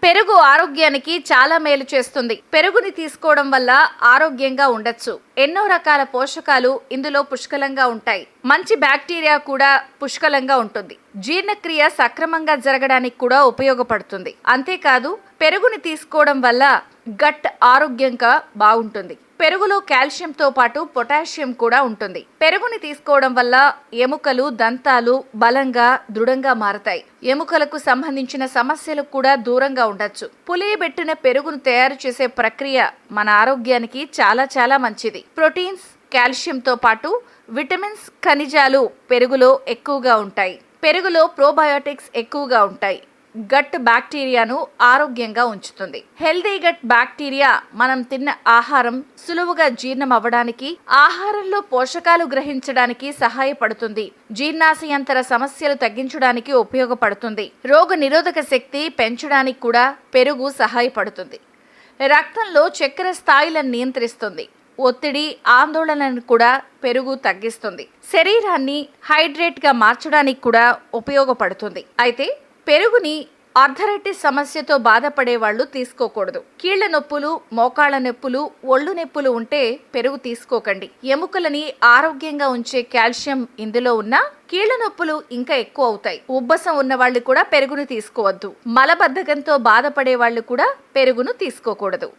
పెరుగు ఆరోగ్యానికి చాలా మేలు చేస్తుంది. పెరుగుని తీసుకోవడం వల్ల ఆరోగ్యంగా ఉండొచ్చు. ఎన్నో రకాల పోషకాలు ఇందులో పుష్కలంగా ఉంటాయి. మంచి బ్యాక్టీరియా కూడా పుష్కలంగా ఉంటుంది. జీర్ణక్రియ సక్రమంగా జరగడానికి కూడా ఉపయోగపడుతుంది. అంతేకాదు పెరుగుని తీసుకోవడం వల్ల గట్ ఆరోగ్యంగా బాగుంటుంది. పెరుగులో కాల్షియంతో పాటు పొటాషియం కూడా ఉంటుంది. పెరుగుని తీసుకోవడం వల్ల ఎముకలు, దంతాలు బలంగా, దృఢంగా మారతాయి. ఎముకలకు సంబంధించిన సమస్యలు కూడా దూరంగా ఉండొచ్చు. పులియబెట్టిన పెరుగును తయారు చేసే ప్రక్రియ మన ఆరోగ్యానికి చాలా చాలా మంచిది. ప్రోటీన్స్, కాల్షియంతో పాటు విటమిన్స్, ఖనిజాలు పెరుగులో ఎక్కువగా ఉంటాయి. పెరుగులో ప్రోబయోటిక్స్ ఎక్కువగా ఉంటాయి. గట్ బ్యాక్టీరియాను ఆరోగ్యంగా ఉంచుతుంది. హెల్దీ గట్ బ్యాక్టీరియా మనం తిన్న ఆహారం సులువుగా జీర్ణం అవ్వడానికి, ఆహారంలో పోషకాలు గ్రహించడానికి సహాయపడుతుంది. జీర్ణాశయంతర సమస్యలు తగ్గించడానికి ఉపయోగపడుతుంది. రోగ నిరోధక శక్తి పెంచడానికి కూడా పెరుగు సహాయపడుతుంది. రక్తంలో చక్కెర స్థాయిలను నియంత్రిస్తుంది. ఒత్తిడి, ఆందోళనను కూడా పెరుగు తగ్గిస్తుంది. శరీరాన్ని హైడ్రేట్గా మార్చడానికి కూడా ఉపయోగపడుతుంది. అయితే పెరుగుని ఆర్థరైటిస్ సమస్యతో బాధపడే వాళ్ళు తీసుకోకూడదు. కీళ్ల నొప్పులు, మోకాళ్ల నొప్పులు, ఒళ్ళు నొప్పులు ఉంటే పెరుగు తీసుకోకండి. ఎముకలని ఆరోగ్యంగా ఉంచే కాల్షియం ఇందులో ఉన్నా కీళ్ల నొప్పులు ఇంకా ఎక్కువ అవుతాయి. ఉబ్బసం ఉన్న వాళ్ళు కూడా పెరుగును తీసుకోవద్దు. మలబద్ధకంతో బాధపడే వాళ్ళు కూడా పెరుగును తీసుకోకూడదు.